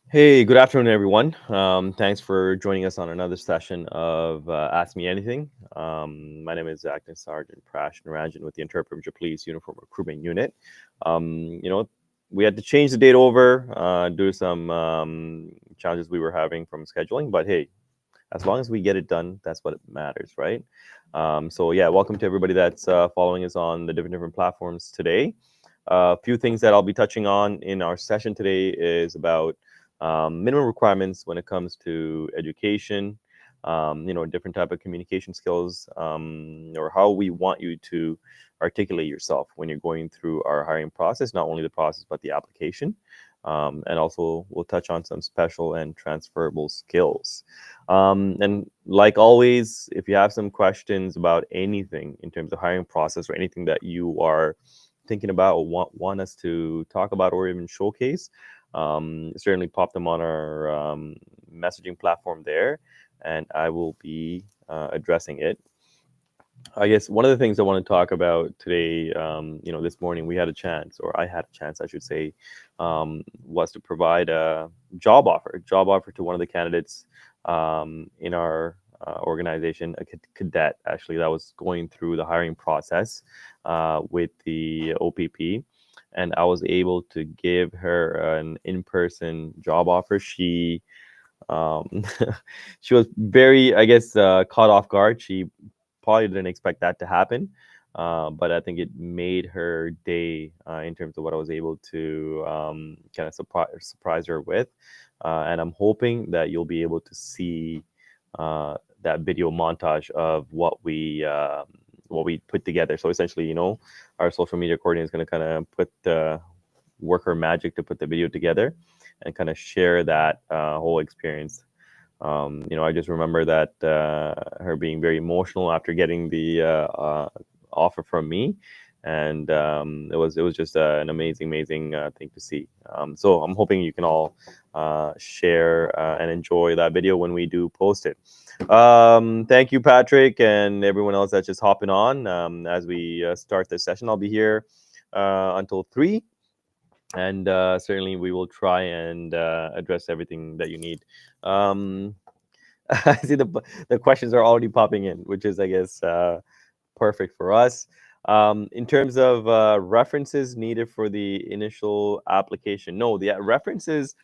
Hey, good afternoon, everyone. Thanks for joining us on another session of Ask Me Anything. My name is Acting Sergeant Prash Narajan with the Interpreter Police Uniform Recruitment Unit. You know, we had to change the date over due to some challenges we were having from scheduling, but hey, as long as we get it done, that's what matters, right? So yeah, welcome to everybody that's following us on the different platforms today. A few things that I'll be touching on in our session today is about minimum requirements when it comes to education, different type of communication skills, or how we want you to articulate yourself when you're going through our hiring process, not only the process, but the application. And also we'll touch on some special and transferable skills. And like always, if you have some questions about anything in terms of hiring process or anything that you are thinking about or want us to talk about or even showcase, certainly pop them on our messaging platform there, and I will be addressing it. I guess one of the things I want to talk about today, this morning we had a chance, or I had a chance, I should say, was to provide a job offer to one of the candidates in our organization, a cadet actually that was going through the hiring process with the OPP, and I was able to give her an in-person job offer. Um, she was very, I guess, caught off guard. She probably didn't expect that to happen, but I think it made her day in terms of what I was able to kind of surprise her with. And I'm hoping that you'll be able to see that video montage of what we put together. So essentially, our social media coordinator is going to kind of work her magic to put the video together and kind of share that whole experience. I just remember that her being very emotional after getting the offer from me, and it was just an amazing thing to see. So I'm hoping you can all share and enjoy that video when we do post it. Thank you, Patrick, and everyone else that's just hopping on as we start this session. I'll be here until 3, and certainly we will try and address everything that you need. Um, I see the questions are already popping in, which is, I guess, perfect for us. In terms of references needed for the initial application, no, the references,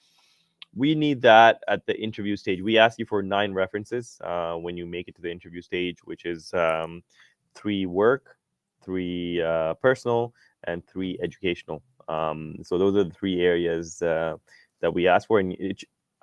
we need that at the interview stage. We ask you for 9 references when you make it to the interview stage, which is 3 work, 3 personal, and 3 educational. So those are the 3 areas that we ask for, and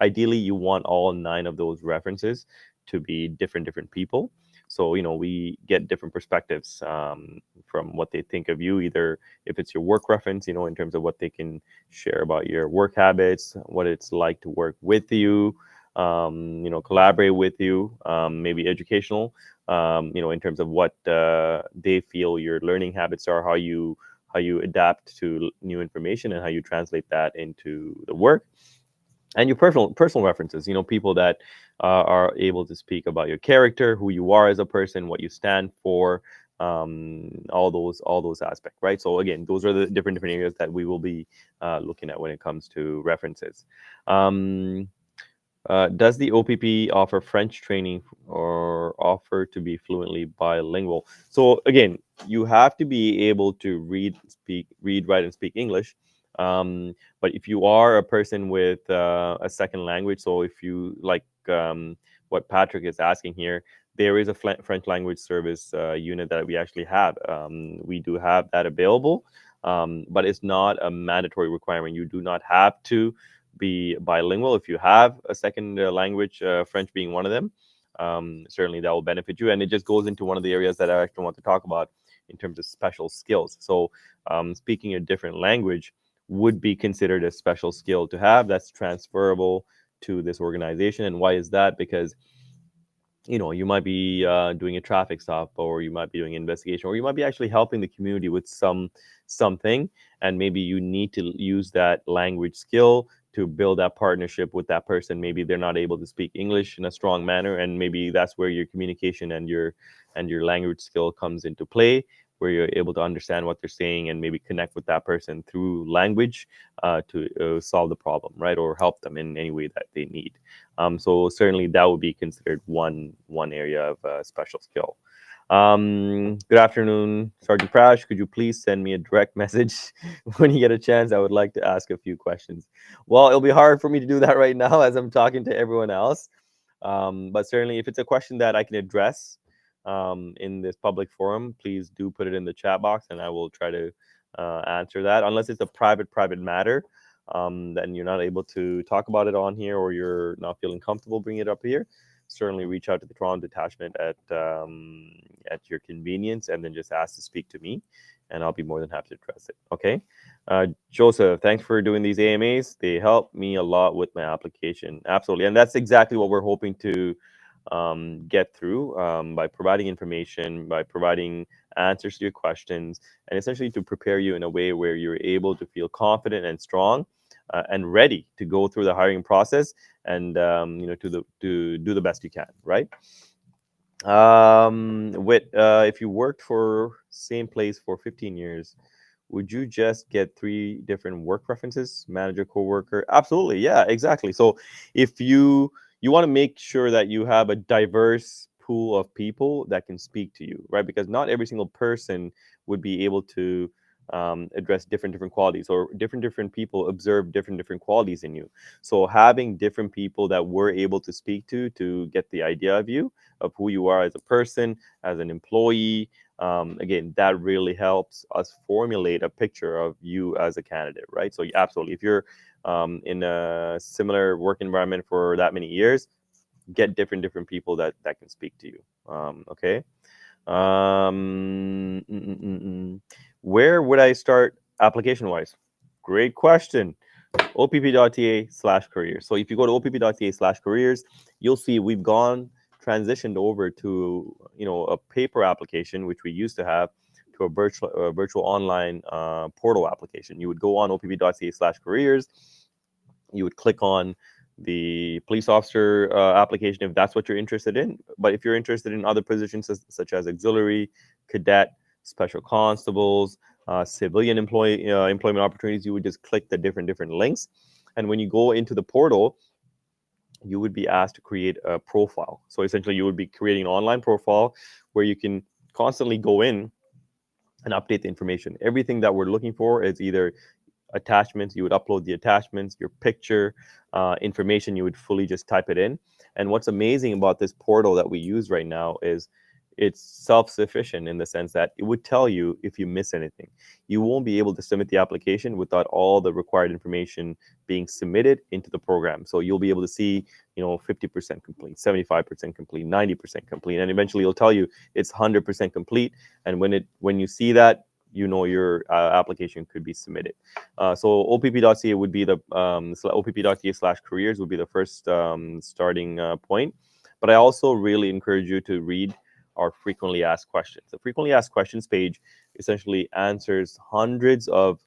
ideally you want all 9 of those references to be different people. So we get different perspectives from what they think of you, either if it's your work reference, in terms of what they can share about your work habits, what it's like to work with you, collaborate with you, maybe educational, in terms of what they feel your learning habits are, how you adapt to new information, and how you translate that into the work. And your personal references, people that are able to speak about your character, who you are as a person, what you stand for, all those aspects, right? So again, those are the different areas that we will be looking at when it comes to references. um, does the OPP offer French training or offer to be fluently bilingual? So again, you have to be able to read, write, and speak English. But if you are a person with a second language, so if you like what Patrick is asking here, there is a French language service unit that we actually have. We do have that available, but it's not a mandatory requirement. You do not have to be bilingual. If you have a second language, French being one of them, certainly that will benefit you. And it just goes into one of the areas that I actually want to talk about in terms of special skills. So speaking a different language would be considered a special skill to have that's transferable to this organization. And why is that? Because you might be doing a traffic stop, or you might be doing an investigation, or you might be actually helping the community with something, and maybe you need to use that language skill to build that partnership with that person. Maybe they're not able to speak English in a strong manner, and maybe that's where your communication and your language skill comes into play. where you're able to understand what they're saying and maybe connect with that person through language to solve the problem, right, or help them in any way that they need. So certainly that would be considered one area of special skill. Good afternoon, Sergeant Prash. Could you please send me a direct message when you get a chance? I would like to ask a few questions. Well, it'll be hard for me to do that right now as I'm talking to everyone else. But certainly, if it's a question that I can address in this public forum, please do put it in the chat box, and I will try to answer that. Unless it's a private matter, then you're not able to talk about it on here, or you're not feeling comfortable bringing it up here. Certainly, reach out to the Toronto detachment at your convenience, and then just ask to speak to me, and I'll be more than happy to address it. Okay. Joseph, thanks for doing these AMAs. They help me a lot with my application. Absolutely. And that's exactly what we're hoping to get through by providing information, by providing answers to your questions, and essentially to prepare you in a way where you're able to feel confident and strong and ready to go through the hiring process and to do the best you can, right? If you worked for same place for 15 years, would you just get 3 different work references, manager, coworker? Absolutely, yeah, exactly. So if you want to make sure that you have a diverse pool of people that can speak to you, right? Because not every single person would be able to address different qualities, or different people observe different qualities in you. So having different people that we're able to speak to get the idea of you, of who you are as a person, as an employee, again, that really helps us formulate a picture of you as a candidate, right? So absolutely, if you're in a similar work environment for that many years, get different people that can speak to you. Okay. Where would I start application wise? Great question. opp.ca/careers. So if you go to opp.ca/careers, you'll see we've transitioned over to a paper application, which we used to have, to a virtual online portal application. You would go on opp.ca/careers. You would click on the police officer application if that's what you're interested in. But if you're interested in other positions such as auxiliary, cadet, special constables, civilian employment opportunities, you would just click the different links. And when you go into the portal, you would be asked to create a profile. So essentially, you would be creating an online profile where you can constantly go in and update the information. Everything that we're looking for is either attachments, you would upload the attachments, your picture, information, you would fully just type it in. And what's amazing about this portal that we use right now is it's self-sufficient in the sense that it would tell you if you miss anything. You won't be able to submit the application without all the required information being submitted into the program. So you'll be able to see, 50% complete, 75% complete, 90% complete, and eventually it'll tell you it's 100% complete. And when you see that, your application could be submitted. So opp.ca would be the opp.ca/careers would be the first starting point. But I also really encourage you to read our frequently asked questions. The frequently asked questions page essentially answers hundreds of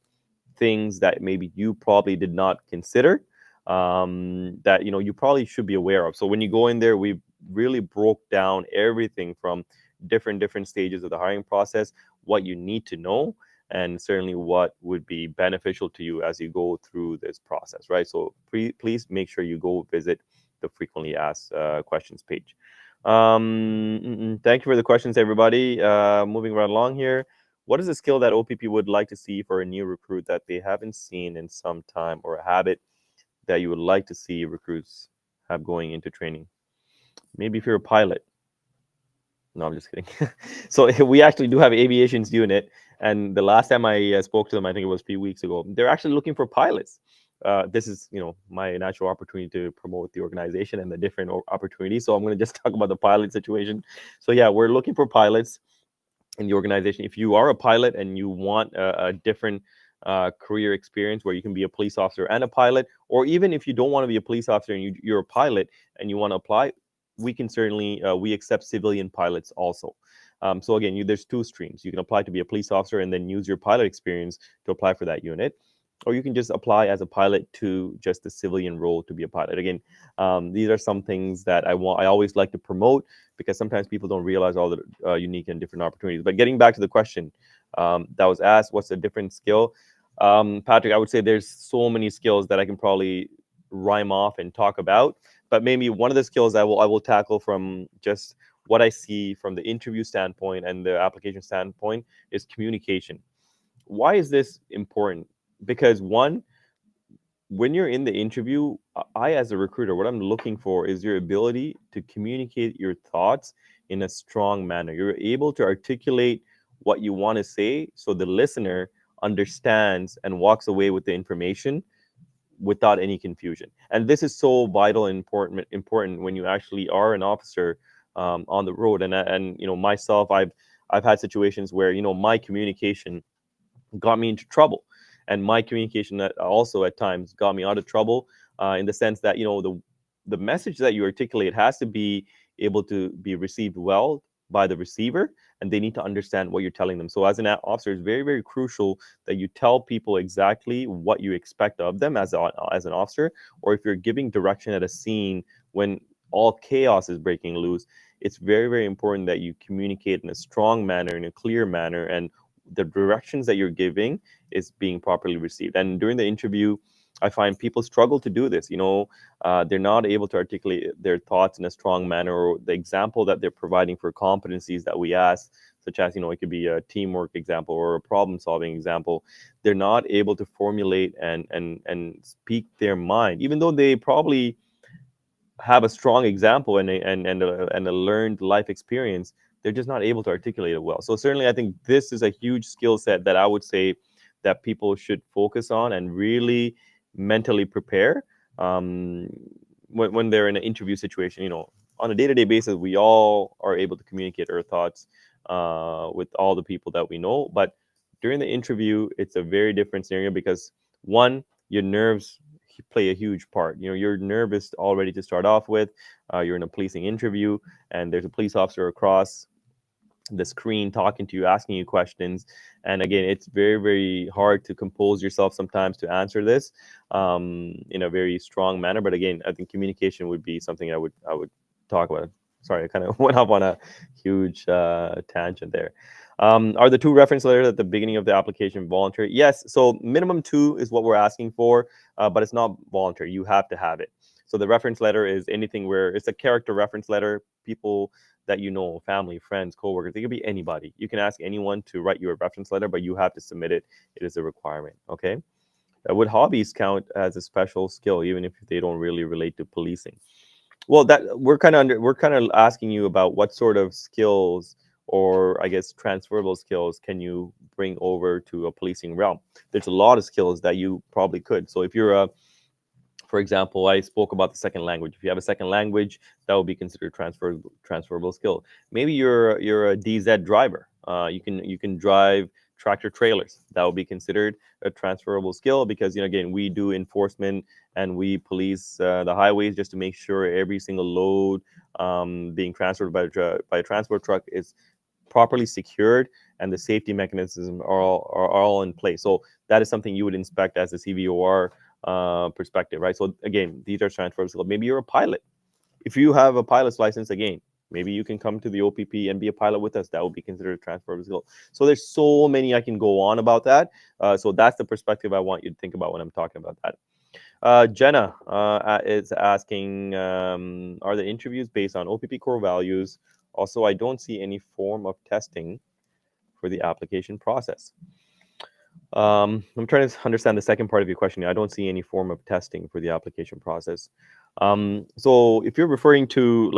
things that maybe you probably did not consider, that you probably should be aware of. So when you go in there, we really broke down everything from different stages of the hiring process, what you need to know, and certainly what would be beneficial to you as you go through this process, right? So please make sure you go visit the frequently asked questions page. Thank you for the questions, everybody. Moving right along here. What is a skill that OPP would like to see for a new recruit that they haven't seen in some time, or a habit that you would like to see recruits have going into training? Maybe if you're a pilot. No, I'm just kidding. So we actually do have aviation's unit, and the last time I spoke to them, I think it was a few weeks ago, they're actually looking for pilots. This is, my natural opportunity to promote the organization and the different opportunities. So I'm going to just talk about the pilot situation. So yeah, we're looking for pilots in the organization. If you are a pilot and you want a different career experience where you can be a police officer and a pilot, or even if you don't want to be a police officer and you're a pilot and you want to apply, we can certainly we accept civilian pilots also. So again, there's 2 streams. You can apply to be a police officer and then use your pilot experience to apply for that unit. or you can just apply as a pilot to just the civilian role to be a pilot. Again, these are some things that I always like to promote, because sometimes people don't realize all the unique and different opportunities. But getting back to the question that was asked, what's a different skill? Patrick, I would say there's so many skills that I can probably rhyme off and talk about. But maybe one of the skills I will tackle from just what I see from the interview standpoint and the application standpoint is communication. Why is this important? Because one, when you're in the interview, I, as a recruiter, what I'm looking for is your ability to communicate your thoughts in a strong manner. You're able to articulate what you want to say so the listener understands and walks away with the information without any confusion. And this is so vital and important when you actually are an officer on the road. And myself, I've had situations where my communication got me into trouble, and my communication also at times got me out of trouble, in the sense that the message that you articulate has to be able to be received well by the receiver, and they need to understand what you're telling them. So as an officer, it's very, very crucial that you tell people exactly what you expect of them as an officer. Or if you're giving direction at a scene when all chaos is breaking loose, it's very, very important that you communicate in a strong manner, in a clear manner, and the directions that you're giving is being properly received. And during the interview, I find people struggle to do this. They're not able to articulate their thoughts in a strong manner, or the example that they're providing for competencies that we ask, such as it could be a teamwork example or a problem solving example. They're not able to formulate and speak their mind, even though they probably have a strong example and a learned life experience. They're just not able to articulate it well. So certainly, I think this is a huge skill set that I would say that people should focus on and really mentally prepare, um, when they're in an interview situation. On a day-to-day basis, we all are able to communicate our thoughts with all the people that we know, but during the interview, it's a very different scenario, because one, your nerves play a huge part. You're nervous already to start off with. You're in a policing interview, and there's a police officer across the screen talking to you, asking you questions. And again, it's very, very hard to compose yourself sometimes to answer this in a very strong manner. But again, I think communication would be something I would talk about. Sorry, I kind of went off on a huge tangent there. Are the two reference letters at the beginning of the application voluntary? Yes. So minimum 2 is what we're asking for, but it's not voluntary. You have to have it. So the reference letter is anything where it's a character reference letter. People that family, friends, coworkers, it could be anybody. You can ask anyone to write you a reference letter, but you have to submit it. It is a requirement. Okay. Would hobbies count as a special skill, even if they don't really relate to policing? Well, that we're kind of asking you about what sort of skills, or I guess transferable skills, can you bring over to a policing realm. There's a lot of skills that you probably could. So if you're a for example, I spoke about the second language. If you have a second language, that would be considered transferable skill. Maybe you're a DZ driver. You can drive tractor trailers. That would be considered a transferable skill, because again, we do enforcement and we police the highways just to make sure every single load being transferred by a transport truck is properly secured, and the safety mechanisms are all in place. So that is something you would inspect as a CVOR perspective, right? So again, these are transferable skills. Maybe you're a pilot. If you have a pilot's license, again, maybe you can come to the OPP and be a pilot with us. That would be considered a transferable skill. So there's so many I can go on about that. So that's the perspective I want you to think about when I'm talking about that. Jenna is asking, are the interviews based on OPP core values? Also, I don't see any form of testing for the application process. I'm trying to understand the second part of your question. I don't see any form of testing for the application process. So if you're referring to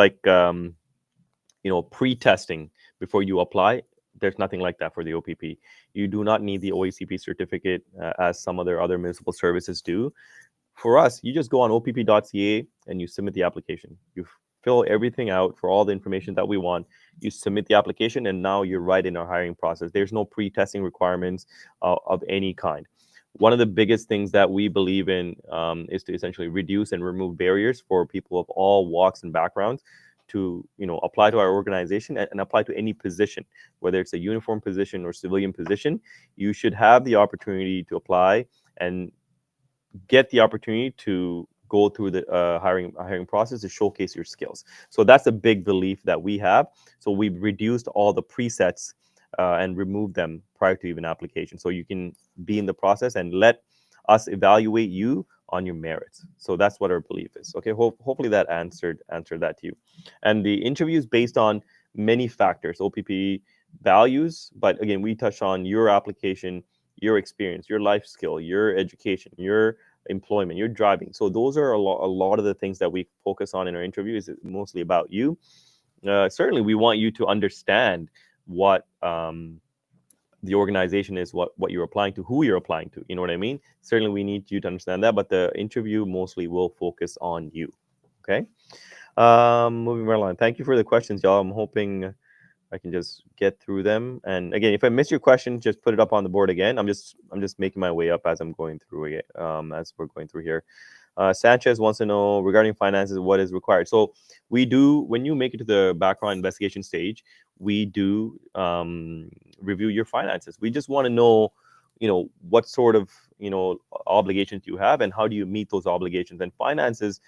pre-testing before you apply, there's nothing like that for the OPP. You do not need the OACP certificate as some other municipal services do. For us, you just go on opp.ca and you submit the application. You fill everything out for all the information that we want. You submit the application, and now you're right in our hiring process. There's no pre-testing requirements of any kind. One of the biggest things that we believe in is to essentially reduce and remove barriers for people of all walks and backgrounds to apply to our organization and apply to any position, whether it's a uniform position or civilian position. You should have the opportunity to apply and get the opportunity to go through the hiring process to showcase your skills. So that's a big belief that we have. So we've reduced all the presets and removed them prior to even application. So you can be in the process and let us evaluate you on your merits. So that's what our belief is. Okay, hopefully that answered that to you. And the interview is based on many factors, OPP values, but again, we touch on your application, your experience, your life skill, your education, your employment, your driving. So those are a lot of the things that we focus on in our interview. Is mostly about you. Certainly, we want you to understand what the organization is, what you're applying to, who you're applying to. You know what I mean? Certainly, we need you to understand that, but the interview mostly will focus on you. Okay. Moving right along. Thank you for the questions, y'all. I'm hoping I can just get through them. And again, if I miss your question, just put it up on the board again. I'm just making my way up as I'm going through it, as we're going through here. Sanchez wants to know regarding finances, what is required. So we do, when you make it to the background investigation stage, we do review your finances. We just want to know, what sort of, obligations you have and how do you meet those obligations. And finances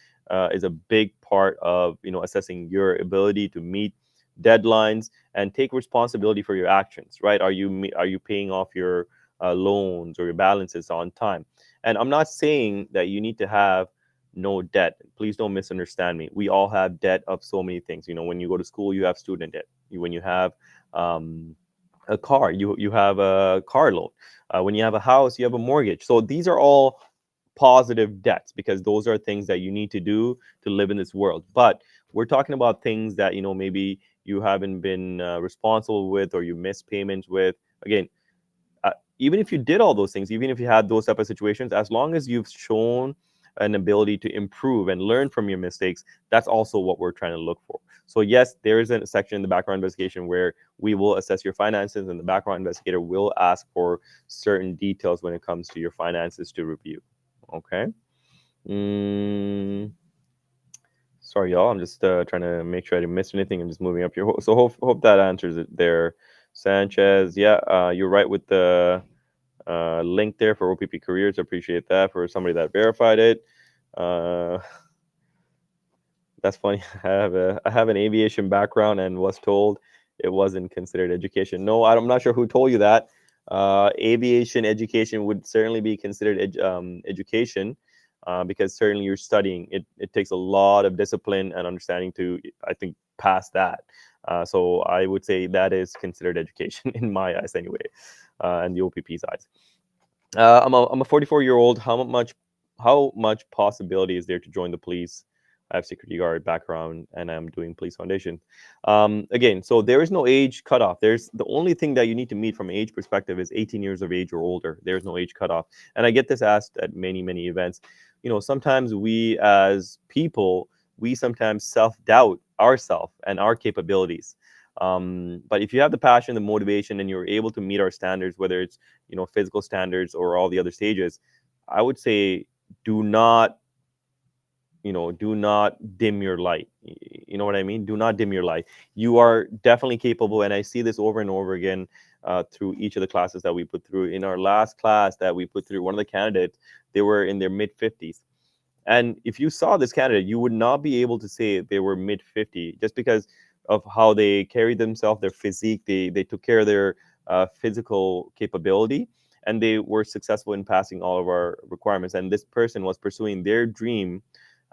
is a big part of, assessing your ability to meet deadlines and take responsibility for your actions, right? Are you paying off your loans or your balances on time? And I'm not saying that you need to have no debt. Please don't misunderstand me. We all have debt of so many things. When you go to school, you have student debt. When you have a car, you have a car loan. When you have a house, you have a mortgage. So these are all positive debts because those are things that you need to do to live in this world. But we're talking about things that maybe you haven't been responsible with, or you miss payments with. Again, even if you did all those things, even if you had those type of situations, as long as you've shown an ability to improve and learn from your mistakes, that's also what we're trying to look for. So yes, there is a section in the background investigation where we will assess your finances, and the background investigator will ask for certain details when it comes to your finances to review. Okay. Sorry, y'all. I'm just trying to make sure I didn't miss anything. I'm just moving up here. So hope that answers it there. Sanchez, yeah, you're right with the link there for OPP Careers. Appreciate that for somebody that verified it. That's funny. I have an aviation background and was told it wasn't considered education. No, I'm not sure who told you that. Aviation education would certainly be considered education. Because certainly you're studying. It takes a lot of discipline and understanding to, I think, pass that. So I would say that is considered education in my eyes anyway, and the OPP's eyes. I'm a 44-year-old. How much possibility is there to join the police? I have security guard background and I'm doing police foundation. Again, so there is no age cutoff. There's the only thing that you need to meet from an age perspective is 18 years of age or older. There's no age cutoff. And I get this asked at many, many events. Sometimes we as people, we sometimes self-doubt ourselves and our capabilities. But if you have the passion, the motivation, and you're able to meet our standards, whether it's physical standards or all the other stages, I would say do not dim your light. You know what I mean? Do not dim your light. You are definitely capable, and I see this over and over again through each of the classes that we put through. In our last class that we put through, one of the candidates, they were in their mid 50s. And if you saw this candidate, you would not be able to say they were mid 50 just because of how they carried themselves, their physique. They took care of their physical capability, and they were successful in passing all of our requirements. And this person was pursuing their dream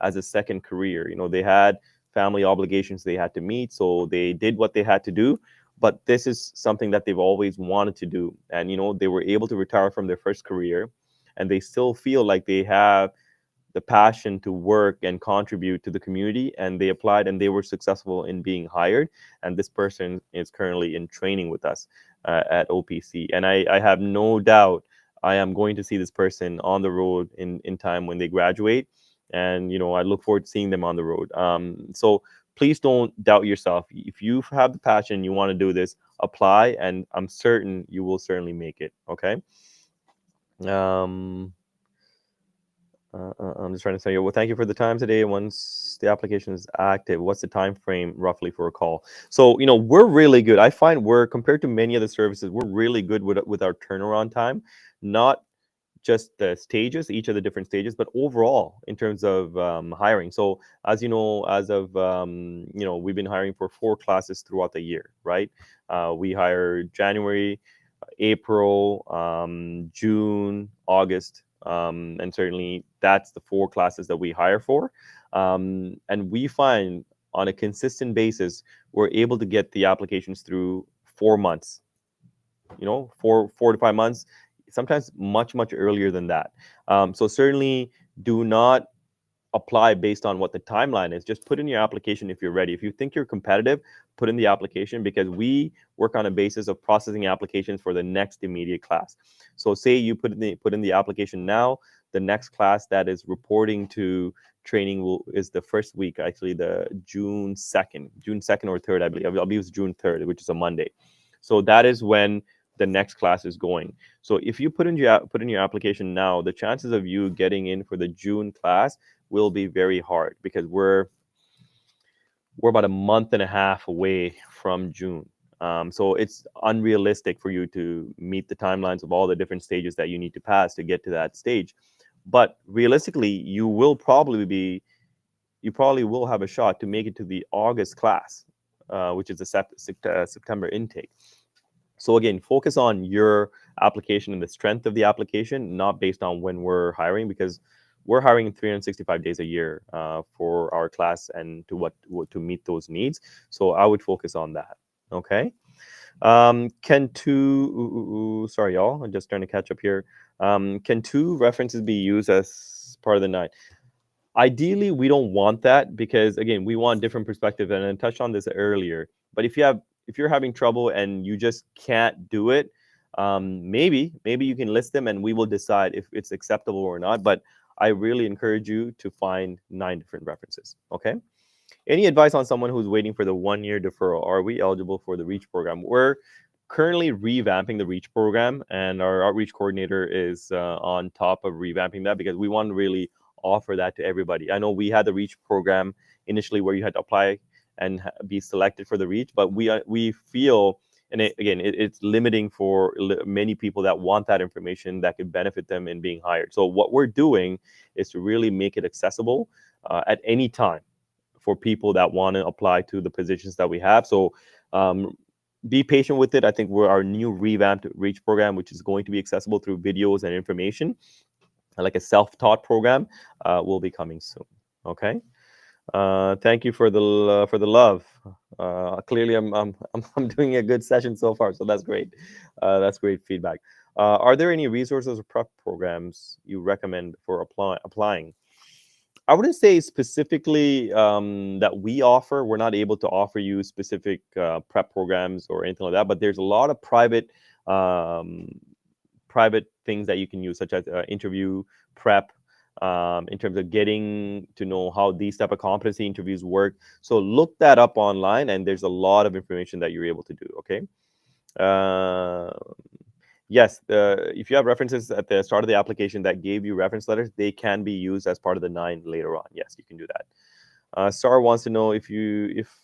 as a second career. They had family obligations they had to meet, so they did what they had to do. But this is something that they've always wanted to do. And, they were able to retire from their first career, and they still feel like they have the passion to work and contribute to the community, and they applied and they were successful in being hired. And this person is currently in training with us at OPC, and I have no doubt I am going to see this person on the road in time when they graduate. And I look forward to seeing them on the road. So please don't doubt yourself. If you have the passion, you want to do this, apply, and I'm certain you will certainly make it. Okay. I'm just trying to say, well, thank you for the time today. Once the application is active, what's the time frame roughly for a call? So, we're really good. I find we're, compared to many other services, we're really good with our turnaround time. Not just the stages, each of the different stages, but overall in terms of hiring. So as you know, as of we've been hiring for 4 classes throughout the year, right? We hire January, April, June, August, and certainly that's the 4 classes that we hire for. And we find on a consistent basis, we're able to get the applications through 4 months, 4 to 5 months, sometimes much earlier than that. So certainly do not apply based on what the timeline is. Just put in your application if you're ready. If you think you're competitive, put in the application, because we work on a basis of processing applications for the next immediate class. So say you put in the application now, the next class that is reporting to training is the first week, actually the June 2nd or 3rd, I believe it's June 3rd, which is a Monday. So that is when the next class is going. So if you put in your application now, the chances of you getting in for the June class will be very hard, because we're about a month and a half away from June. So it's unrealistic for you to meet the timelines of all the different stages that you need to pass to get to that stage. But realistically, you probably will have a shot to make it to the August class, which is the September intake. So again, focus on your application and the strength of the application, not based on when we're hiring, because we're hiring 365 days a year for our class and to meet those needs. So I would focus on that. Okay. Sorry, y'all. I'm just trying to catch up here. Can 2 references be used as part of the 9? Ideally, we don't want that, because again, we want different perspectives, and I touched on this earlier. But if you're having trouble and you just can't do it, maybe you can list them and we will decide if it's acceptable or not. But I really encourage you to find 9 different references. Okay. Any advice on someone who's waiting for the 1-year deferral? Are we eligible for the REACH program? We're currently revamping the REACH program, and our outreach coordinator is on top of revamping that, because we want to really offer that to everybody. I know we had the REACH program initially where you had to apply and be selected for the REACH, but we feel, and it's limiting for many people that want that information that could benefit them in being hired. So what we're doing is to really make it accessible at any time for people that want to apply to the positions that we have. So be patient with it. I think our new revamped REACH program, which is going to be accessible through videos and information, like a self-taught program, will be coming soon. Okay. Thank you for the love. Clearly, I'm doing a good session so far, so that's great. That's great feedback. Are there any resources or prep programs you recommend for applying? I wouldn't say specifically that we offer. We're not able to offer you specific prep programs or anything like that, but there's a lot of private things that you can use, such as interview prep, in terms of getting to know how these type of competency interviews work. So look that up online, and there's a lot of information that you're able to do. Okay. Yes, if you have references at the start of the application that gave you reference letters, they can be used as part of the 9 later on. Yes, you can do that. Star wants to know if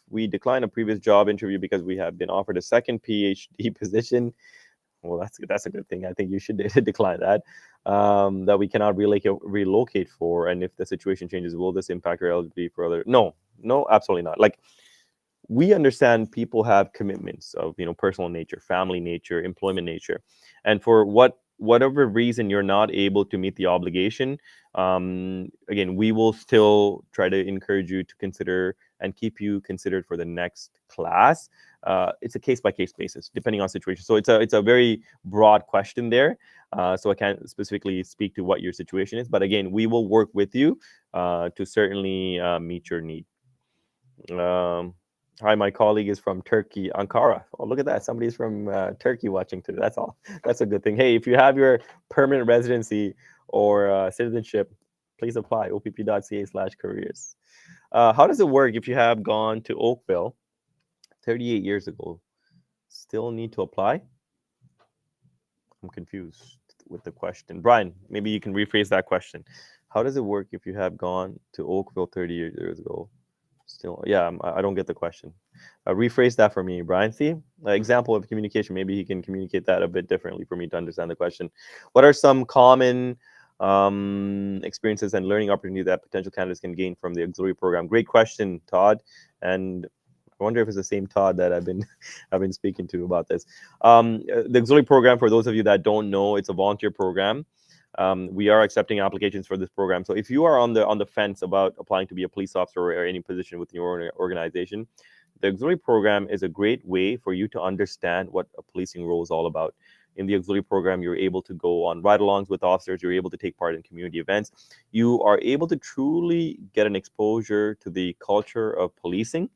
we decline a previous job interview because we have been offered a second PhD position. Well, that's a good thing. I think you should decline that. That we cannot relocate for, and if the situation changes, will this impact your eligibility for other? No, absolutely not. Like, we understand people have commitments of personal nature, family nature, employment nature, and for whatever reason you're not able to meet the obligation, again, we will still try to encourage you to consider and keep you considered for the next class. It's a case-by-case basis, depending on situation. So it's a very broad question there. So I can't specifically speak to what your situation is, but again, we will work with you to certainly meet your need. Hi, my colleague is from Turkey, Ankara. Oh, look at that. Somebody's from Turkey watching today. That's all. That's a good thing. Hey, if you have your permanent residency or citizenship, please apply, opp.ca/careers. How does it work if you have gone to Oakville 38 years ago? Still need to apply? I'm confused with the question. Brian, maybe you can rephrase that question. How does it work if you have gone to Oakville 30 years ago? Still, yeah, I don't get the question. Rephrase that for me, Brian. See, example of communication. Maybe he can communicate that a bit differently for me to understand the question. What are some common experiences and learning opportunities that potential candidates can gain from the auxiliary program? Great question, Todd. And I wonder if it's the same Todd that I've been I've been speaking to about this. The auxiliary program, for those of you that don't know, it's a volunteer program. We are accepting applications for this program. So if you are on the fence about applying to be a police officer or any position within your organization, the auxiliary program is a great way for you to understand what a policing role is all about. In the auxiliary program, you're able to go on ride-alongs with officers. You're able to take part in community events. You are able to truly get an exposure to the culture of policing,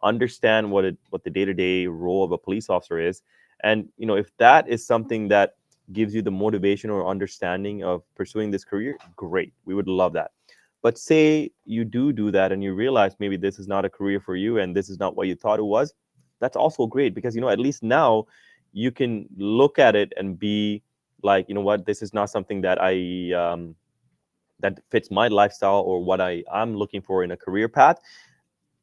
understand what the day-to-day role of a police officer is, and if that is something that gives you the motivation or understanding of pursuing this career, great. We would love that. But say you do that and you realize maybe this is not a career for you and this is not what you thought it was, that's also great because at least now you can look at it and be like, what, this is not something that that fits my lifestyle or what I'm looking for in a career path.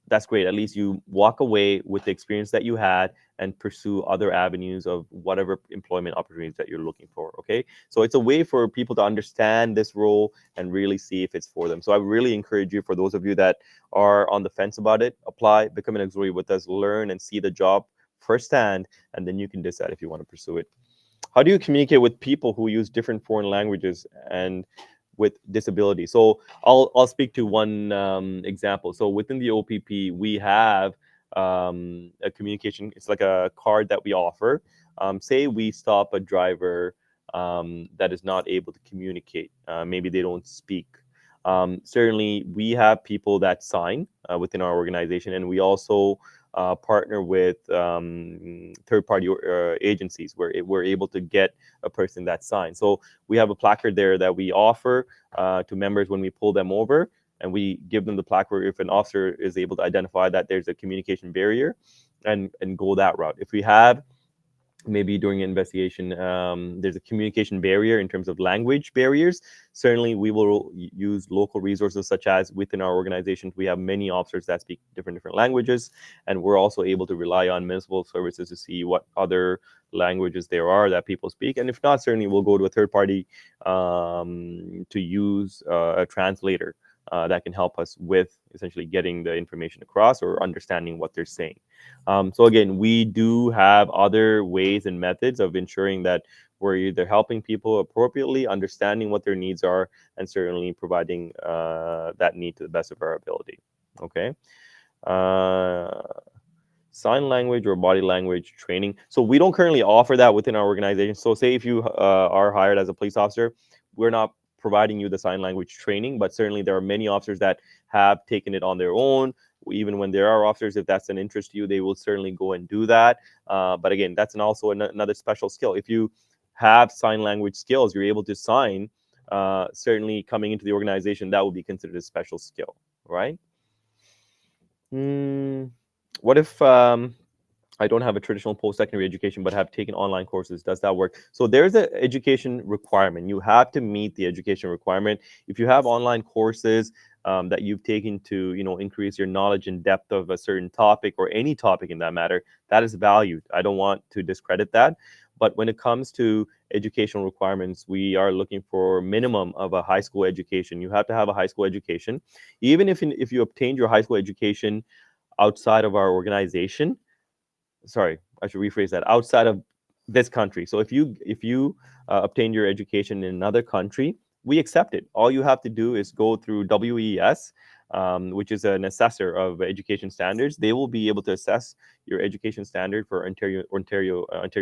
That's great. At least you walk away with the experience that you had and pursue other avenues of whatever employment opportunities that you're looking for. Okay. So it's a way for people to understand this role and really see if it's for them. So I really encourage you, for those of you that are on the fence about it, apply, become an auxiliary with us, learn and see the job firsthand, and then you can decide if you want to pursue it. How do you communicate with people who use different foreign languages and with disability? So I'll speak to one example. So within the OPP, we have a communication. It's like a card that we offer. Say we stop a driver that is not able to communicate. Maybe they don't speak. Certainly, we have people that sign within our organization, and we also partner with third-party agencies where we're able to get a person that signs. So we have a placard there that we offer to members when we pull them over, and we give them the placard if an officer is able to identify that there's a communication barrier, and go that route. If we have maybe during an investigation there's a communication barrier in terms of language barriers, certainly we will use local resources, such as within our organizations we have many officers that speak different languages, and we're also able to rely on municipal services to see what other languages there are that people speak. And if not, certainly we'll go to a third party to use a translator that can help us with essentially getting the information across or understanding what they're saying. So again, we do have other ways and methods of ensuring that we're either helping people appropriately, understanding what their needs are, and certainly providing that need to the best of our ability. Okay. Uh, Sign language or body language training. So we don't currently offer that within our organization. So say if you are hired as a police officer, we're not providing you the sign language training, but certainly there are many officers that have taken it on their own. Even when there are officers, if that's an interest to you, they will certainly go and do that. But again, that's also another special skill. If you have sign language skills, you're able to sign, certainly coming into the organization, that would be considered a special skill, right? What if I don't have a traditional post-secondary education but have taken online courses? Does that work? So there's an education requirement. You have to meet the education requirement. If you have online courses that you've taken to, increase your knowledge and depth of a certain topic or any topic in that matter, that is valued. I don't want to discredit that. But when it comes to educational requirements, we are looking for minimum of a high school education. You have to have a high school education. Even if you obtained your high school education outside of our organization, sorry, I should rephrase that, outside of this country. So if you obtain your education in another country, we accept it. All you have to do is go through WES, which is an assessor of education standards. They will be able to assess your education standard for Ontario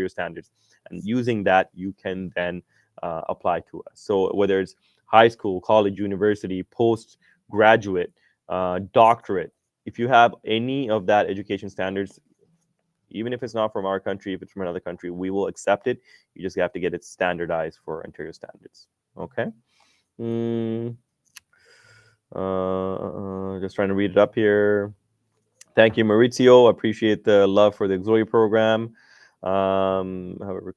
standards, and using that, you can then apply to us. So whether it's high school, college, university, postgraduate, doctorate, if you have any of that education standards, even if it's not from our country, if it's from another country, we will accept it. You just have to get it standardized for Ontario standards. Okay. Mm, just trying to read it up here. Thank you, Maurizio. Appreciate the love for the auxiliary program. However,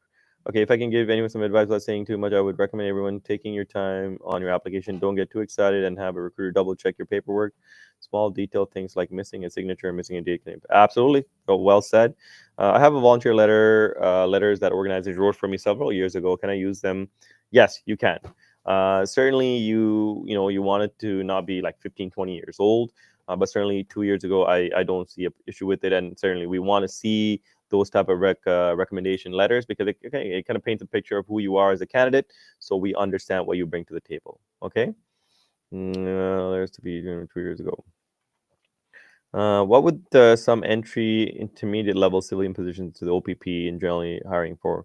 okay, if I can give anyone some advice without saying too much, I would recommend everyone taking your time on your application. Don't get too excited and have a recruiter double check your paperwork, small detailed things like missing a signature, missing a date. Absolutely. Oh, well said. I have a volunteer letters that organization wrote for me several years ago. Can I use them? Yes, you can. Certainly, you want it to not be like 15, 20 years old. But certainly 2 years ago, I don't see an issue with it. And certainly we want to see those type of recommendation letters because it kind of paints a picture of who you are as a candidate, so we understand what you bring to the table. Okay. There's to be 2 years ago. What would some entry intermediate level civilian positions to the OPP and generally hiring for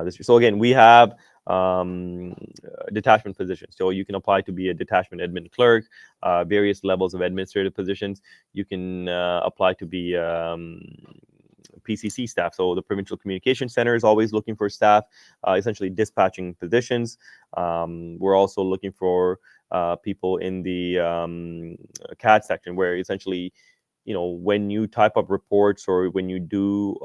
this year? So again, we have detachment positions. So you can apply to be a detachment admin clerk, various levels of administrative positions. You can apply to be PCC staff. So the Provincial Communication Center is always looking for staff, essentially dispatching positions. We're also looking for people in the CAD section, where essentially, when you type up reports or when you do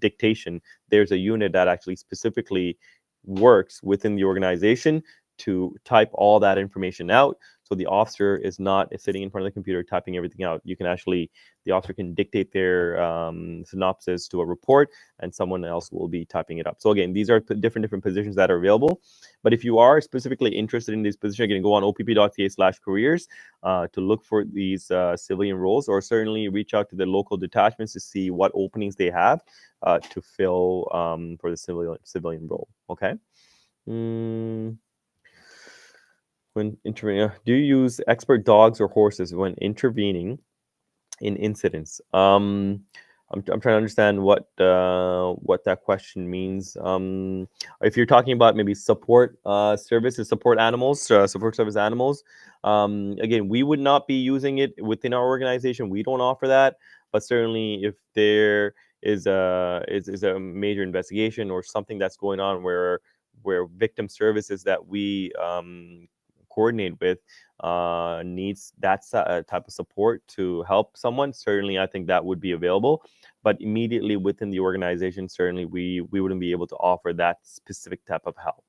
dictation, there's a unit that actually specifically works within the organization to type all that information out. So the officer is not sitting in front of the computer typing everything out. The officer can dictate their synopsis to a report, and someone else will be typing it up. So again, these are different positions that are available. But if you are specifically interested in these positions, you can go on opp.ca/careers to look for these civilian roles, or certainly reach out to the local detachments to see what openings they have to fill for the civilian role. Okay. When intervening, do you use expert dogs or horses when intervening in incidents? I'm trying to understand what that question means. If you're talking about maybe support services, support animals, support service animals, again, we would not be using it within our organization. We don't offer that, but certainly if there is a major investigation or something that's going on where victim services that we coordinate with needs that type of support to help someone, certainly I think that would be available. But immediately within the organization, certainly we wouldn't be able to offer that specific type of help.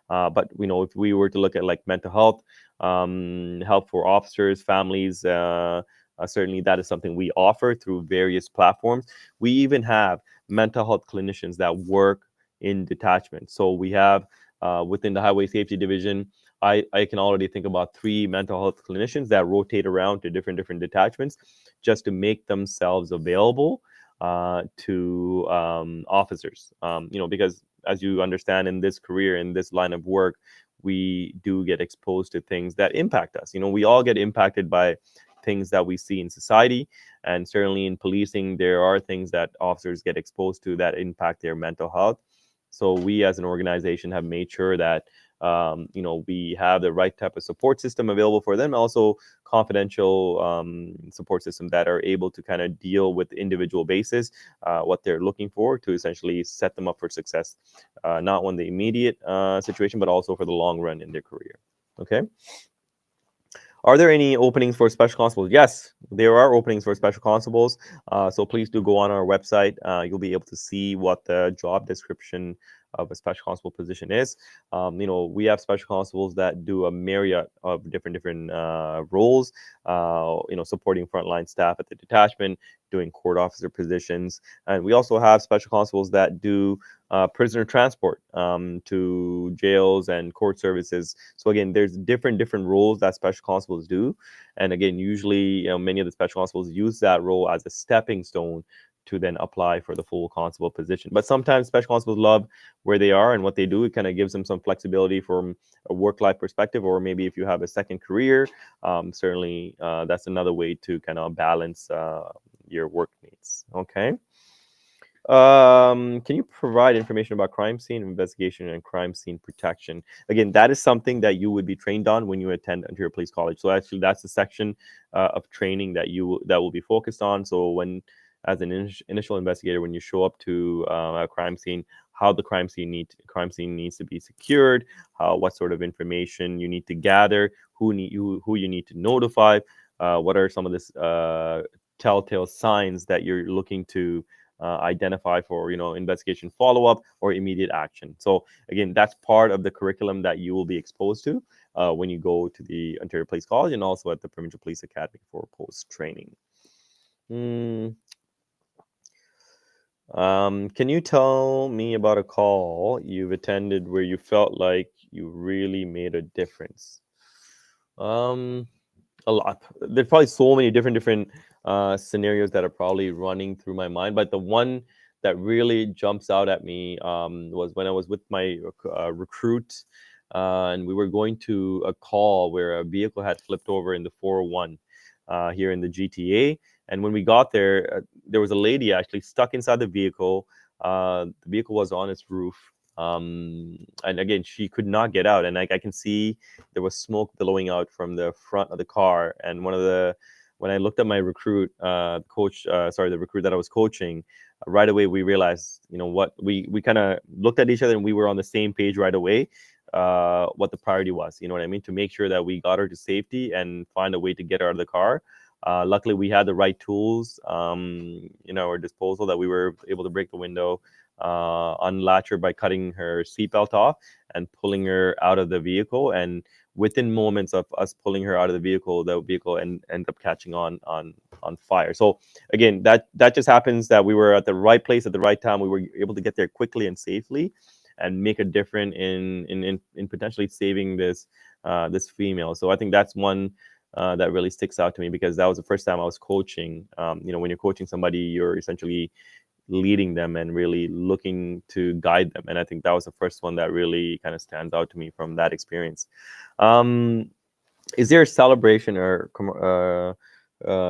But if we were to look at like mental health, help for officers, families, certainly that is something we offer through various platforms. We even have mental health clinicians that work in detachment. So we have within the Highway Safety Division, I can already think about 3 mental health clinicians that rotate around to different detachments just to make themselves available to officers. Because as you understand, in this career, in this line of work, we do get exposed to things that impact us. We all get impacted by things that we see in society, and certainly in policing, there are things that officers get exposed to that impact their mental health. So we as an organization have made sure that we have the right type of support system available for them, also confidential support system that are able to kind of deal with individual basis, what they're looking for to essentially set them up for success, not on the immediate situation, but also for the long run in their career. Okay. Are there any openings for special constables? Yes, there are openings for special constables. So please do go on our website. You'll be able to see what the job description of a special constable position is. We have special constables that do a myriad of different roles. Supporting frontline staff at the detachment, doing court officer positions, and we also have special constables that do prisoner transport to jails and court services. So again, there's different roles that special constables do, and again, usually many of the special constables use that role as a stepping stone to then apply for the full constable position. But sometimes special constables love where they are and what they do. It kind of gives them some flexibility from a work-life perspective, or maybe if you have a second career, certainly that's another way to kind of balance your work needs. Okay. Can you provide information about crime scene investigation and crime scene protection? Again, that is something that you would be trained on when you attend Ontario Police College. So actually, that's the section of training that will be focused on. So when, as an initial investigator, when you show up to a crime scene, how the crime scene needs to be secured, what sort of information you need to gather, who you need to notify, what are some of the telltale signs that you're looking to identify for investigation follow-up or immediate action. So again, that's part of the curriculum that you will be exposed to. when you go to the Ontario Police College and also at the Provincial Police Academy for post training. Can you tell me about a call you've attended where you felt like you really made a difference? Um, a lot. There's probably so many different scenarios that are probably running through my mind, but the one that really jumps out at me was when I was with my recruit, and we were going to a call where a vehicle had flipped over in the 401 here in the GTA. And when we got there, there was a lady actually stuck inside the vehicle. The vehicle was on its roof. And again, she could not get out. And I can see there was smoke billowing out from the front of the car. And when I looked at my recruit, the recruit that I was coaching, right away we realized, what we kind of looked at each other and we were on the same page right away. What the priority was, you know what I mean, to make sure that we got her to safety and find a way to get her out of the car. Luckily, we had the right tools in our disposal that we were able to break the window, unlatch her by cutting her seatbelt off and pulling her out of the vehicle. And within moments of us pulling her out of the vehicle ended up catching on fire. So again, that just happens that we were at the right place at the right time. We were able to get there quickly and safely, and make a difference in potentially saving this female. So I think that's one that really sticks out to me, because that was the first time I was coaching. When you're coaching somebody, you're essentially leading them and really looking to guide them. And I think that was the first one that really kind of stands out to me from that experience. Is there a celebration or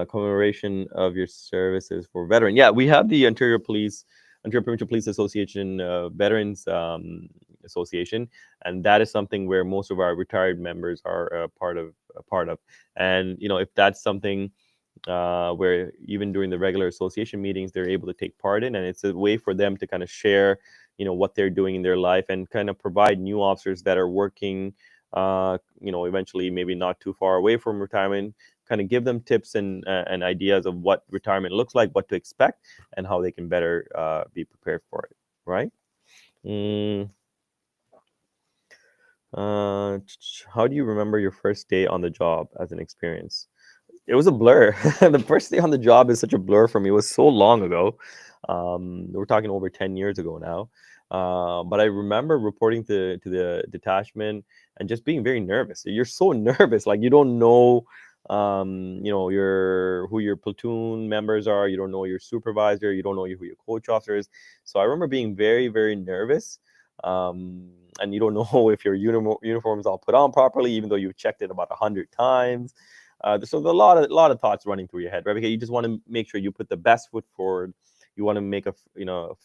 commemoration of your services for veteran? Yeah, we have the Ontario Provincial Police Association Veterans Association, and that is something where most of our retired members are a part of. And if that's something where even during the regular association meetings they're able to take part in, and it's a way for them to kind of share what they're doing in their life, and kind of provide new officers that are working eventually maybe not too far away from retirement, kind of give them tips and ideas of what retirement looks like, what to expect, and how they can better be prepared for it, right? How do you remember your first day on the job as an experience? It was a blur. The first day on the job is such a blur for me. It was so long ago. We're talking over 10 years ago now. But I remember reporting to the detachment and just being very nervous. You're so nervous, like you don't know, who your platoon members are. You don't know your supervisor. You don't know who your coach officer is. So I remember being very, very nervous. And you don't know if your uniform is all put on properly, even though you've checked it about 100 times. So there's a lot of thoughts running through your head, right? Because you just want to make sure you put the best foot forward. You want to make a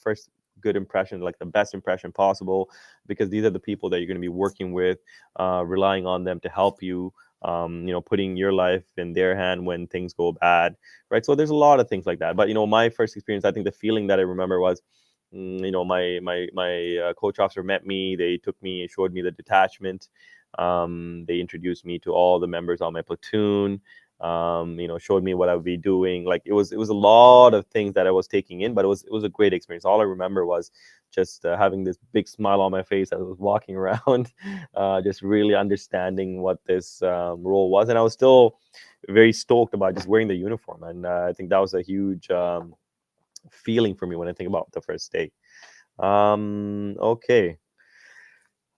first good impression, like the best impression possible, because these are the people that you're going to be working with, relying on them to help you. Putting your life in their hand when things go bad, right? So there's a lot of things like that. But my first experience, I think the feeling that I remember was, my coach officer met me. They took me, showed me the detachment. They introduced me to all the members on my platoon. Showed me what I would be doing. Like it was a lot of things that I was taking in, but it was a great experience. All I remember was just having this big smile on my face as I was walking around, just really understanding what this role was, and I was still very stoked about just wearing the uniform. And I think that was a huge feeling for me when I think about the first day. Okay.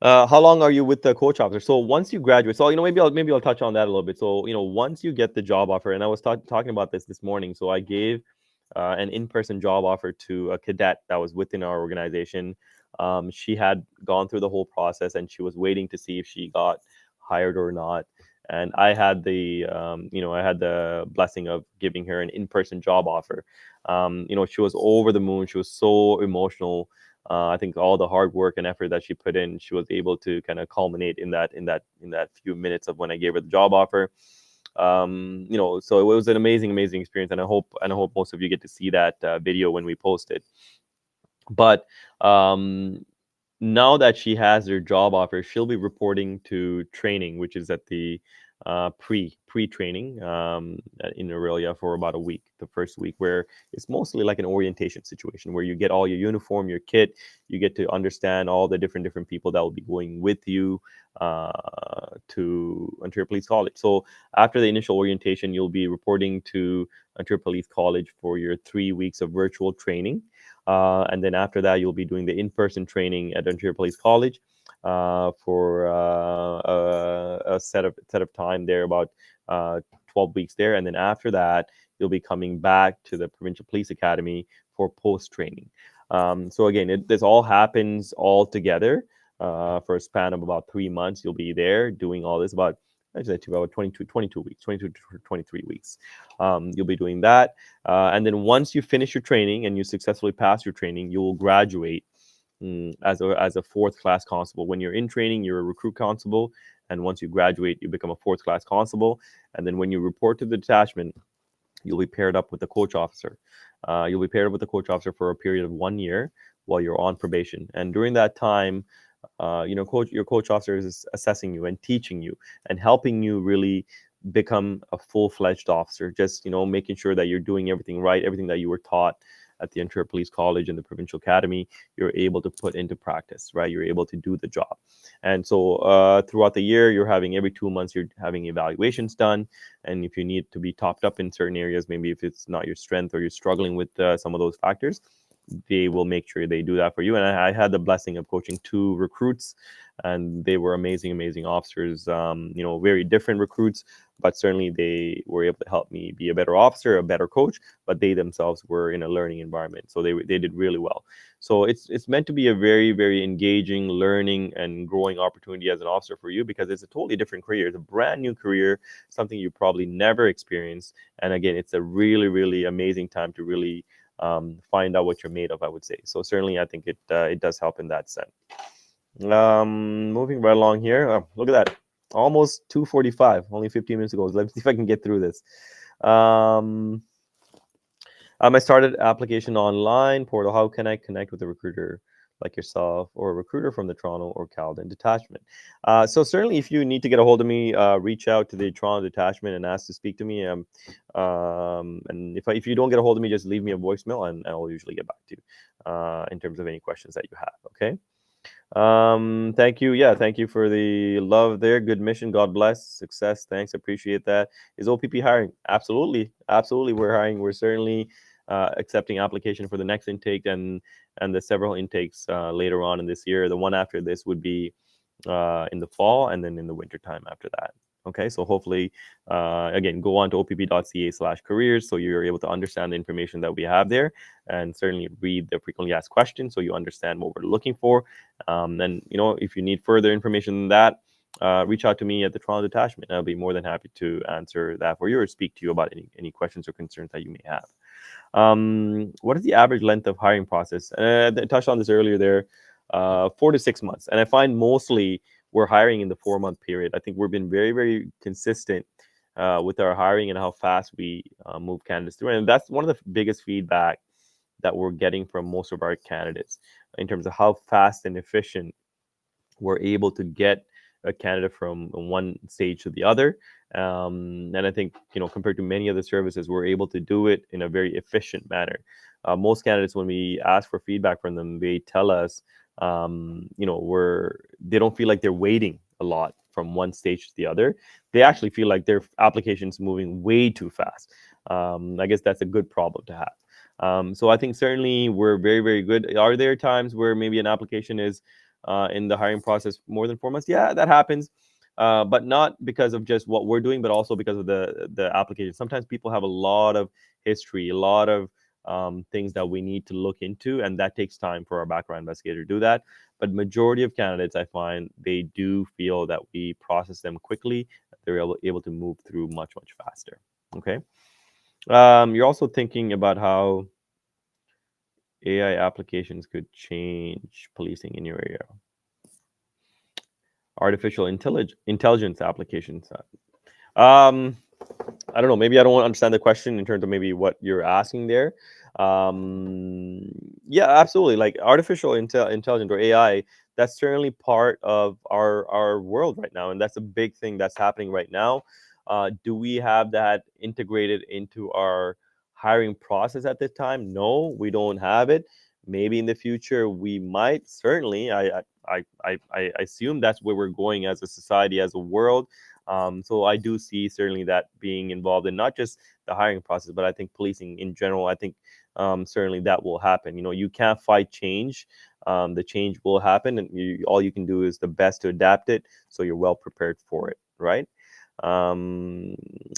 How long are you with the coach officer? So once you graduate, so maybe I'll touch on that a little bit. So once you get the job offer, and I was talking about this morning. So I gave an in-person job offer to a cadet that was within our organization. She had gone through the whole process, and she was waiting to see if she got hired or not. And I had the blessing of giving her an in-person job offer. She was over the moon. She was so emotional. I think all the hard work and effort that she put in, she was able to kind of culminate in that few minutes of when I gave her the job offer. So it was an amazing experience, and I hope most of you get to see that video when we post it. But now that she has her job offer, she'll be reporting to training, which is at the pre-training in Aurelia for about a week, the first week, where it's mostly like an orientation situation where you get all your uniform, your kit, you get to understand all the different people that will be going with you to Ontario Police College. So after the initial orientation, you'll be reporting to Ontario Police College for your 3 weeks of virtual training. And then after that, you'll be doing the in-person training at Ontario Police College for a set of time there, about 12 weeks there. And then after that, you'll be coming back to the Provincial Police Academy for post-training. So again, this all happens all together for a span of about 3 months. You'll be there doing all this, about actually about 22 weeks, 22 to 23 weeks. You'll be doing that. And then once you finish your training and you successfully pass your training, you will graduate as a fourth class constable. When you're in training, you're a recruit constable, and once you graduate, you become a fourth class constable. And then when you report to the detachment, you'll be paired up with the coach officer. You'll be paired up with the coach officer for a period of 1 year while you're on probation. And during that time, your coach officer is assessing you and teaching you and helping you really become a full-fledged officer. Just making sure that you're doing everything right, everything that you were taught at the Ontario Police College and the Provincial Academy, you're able to put into practice, right? You're able to do the job. And so throughout the year, you're having every 2 months, you're having evaluations done. And if you need to be topped up in certain areas, maybe if it's not your strength or you're struggling with some of those factors, they will make sure they do that for you. And I had the blessing of coaching 2 recruits, and they were amazing officers. Very different recruits, but certainly they were able to help me be a better officer, a better coach. But they themselves were in a learning environment, so they did really well. So it's meant to be a very engaging, learning and growing opportunity as an officer for you, because it's a totally different career. It's a brand new career, something you probably never experienced. And again, it's a really amazing time to really find out what you're made of, I would say. So certainly, I think it does help in that sense. Moving right along here. Oh, look at that, almost 2:45. Only 15 minutes ago. Let's see if I can get through this. I started application online portal. How can I connect with a recruiter like yourself or a recruiter from the Toronto or Caledon detachment? So certainly, if you need to get a hold of me, reach out to the Toronto detachment and ask to speak to me. And if you don't get a hold of me, just leave me a voicemail, and I'll usually get back to you in terms of any questions that you have. Okay. Thank you. Yeah, thank you for the love there. Good mission. God bless. Success. Thanks. Appreciate that. Is OPP hiring? Absolutely. We're hiring. We're certainly accepting application for the next intake and the several intakes later on in this year. The one after this would be in the fall, and then in the winter time after that. Okay, so hopefully, again, go on to opp.ca/careers so you're able to understand the information that we have there, and certainly read the frequently asked questions so you understand what we're looking for. And if you need further information than that, reach out to me at the Toronto detachment. I'll be more than happy to answer that for you or speak to you about any questions or concerns that you may have. What is the average length of hiring process? I touched on this earlier there, 4 to 6 months. And I find mostly we're hiring in the 4-month period. I think we've been very consistent with our hiring and how fast we move candidates through. And that's one of the biggest feedback that we're getting from most of our candidates in terms of how fast and efficient we're able to get a candidate from one stage to the other. And I think, compared to many other services, we're able to do it in a very efficient manner. Most candidates, when we ask for feedback from them, they tell us, they don't feel like they're waiting a lot from one stage to the other. They actually feel like their application's moving way too fast. I guess that's a good problem to have. So I think certainly we're very good. Are there times where maybe an application is in the hiring process more than 4 months? Yeah, that happens. But not because of just what we're doing, but also because of the application. Sometimes people have a lot of history, a lot of things that we need to look into, and that takes time for our background investigator to do that. But majority of candidates, I find, they do feel that we process them quickly. They're able to move through much faster. Okay. You're also thinking about how AI applications could change policing in your area. Artificial intelligence applications. I don't know. Maybe I don't understand the question in terms of maybe what you're asking there. Yeah, absolutely. Like artificial intelligence or AI, that's certainly part of our world right now, and that's a big thing that's happening right now. Do we have that integrated into our hiring process at this time? No, we don't have it. Maybe in the future we might. Certainly, I assume that's where we're going as a society, as a world. So I do see certainly that being involved in not just the hiring process, but I think policing in general. I think certainly that will happen. You know, you can't fight change. The change will happen, and all you can do is the best to adapt it, so you're well prepared for it, right? Um,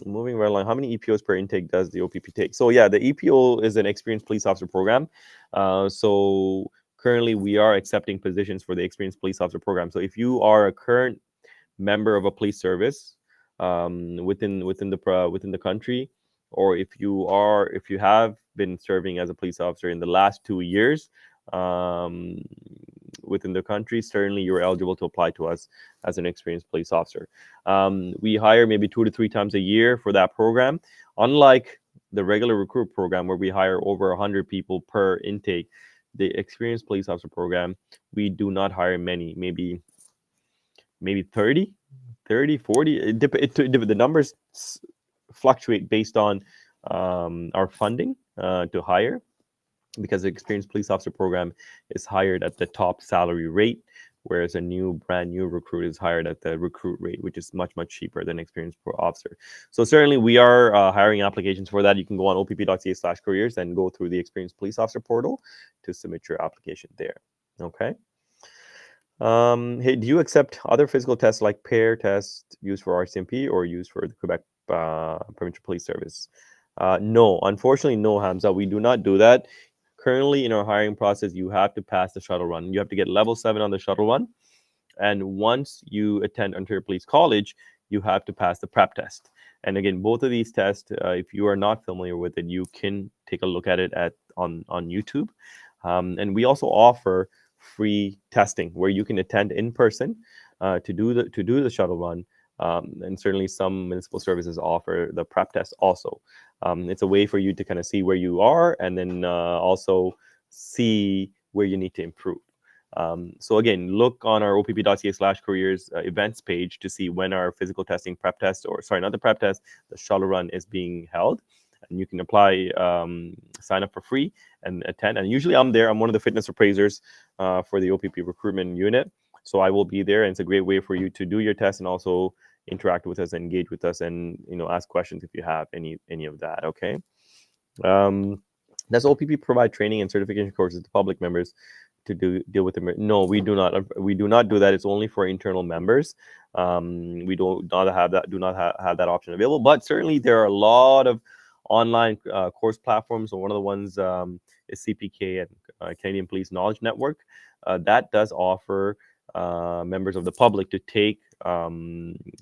Moving right along, how many EPOs per intake does the OPP take? So yeah, the EPO is an experienced police officer program. So currently we are accepting positions for the experienced police officer program. So if you are a current member of a police service within the country, or if you have been serving as a police officer in the last 2 years um, within the country, certainly you're eligible to apply to us as an experienced police officer. We hire maybe 2 to 3 times a year for that program. Unlike the regular recruit program where we hire over 100 people per intake, the experienced police officer program, we do not hire many, maybe 30, 40. The numbers fluctuate based on our funding to hire, because the experienced police officer program is hired at the top salary rate, whereas a brand new recruit is hired at the recruit rate, which is much cheaper than experienced officer. So certainly we are hiring applications for that. You can go on opp.ca/careers and go through the experienced police officer portal to submit your application there. Okay. Hey, do you accept other physical tests like pair test used for RCMP or used for the Quebec Provincial Police Service? No, unfortunately, no, Hamza. We do not do that. Currently, in our hiring process, you have to pass the shuttle run. You have to get level 7 on the shuttle run. And once you attend Ontario Police College, you have to pass the prep test. And again, both of these tests, if you are not familiar with it, you can take a look at it on YouTube. And we also offer free testing where you can attend in person to do the shuttle run. And certainly some municipal services offer the prep test also. It's a way for you to kind of see where you are, and then also see where you need to improve. So again, look on our opp.ca/careers events page to see when our physical testing prep test, or sorry, not the prep test, the shuttle run is being held. And you can apply, sign up for free and attend. And usually I'm there. I'm one of the fitness appraisers for the OPP recruitment unit. So I will be there, and it's a great way for you to do your test and also interact with us, engage with us, and ask questions if you have any of that. Okay. Does OPP provide training and certification courses to public members to deal with them? No, we do not. We do not do that. It's only for internal members. We do not have that option available. But certainly there are a lot of online course platforms. And one of the ones is CPK and Canadian Police Knowledge Network. That does offer members of the public to take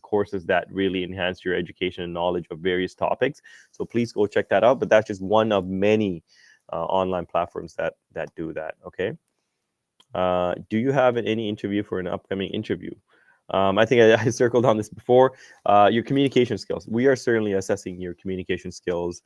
courses that really enhance your education and knowledge of various topics. So please go check that out. But that's just one of many online platforms that do that. Okay. Do you have any interview for an upcoming interview? I think I circled on this before. Your communication skills. We are certainly assessing your communication skills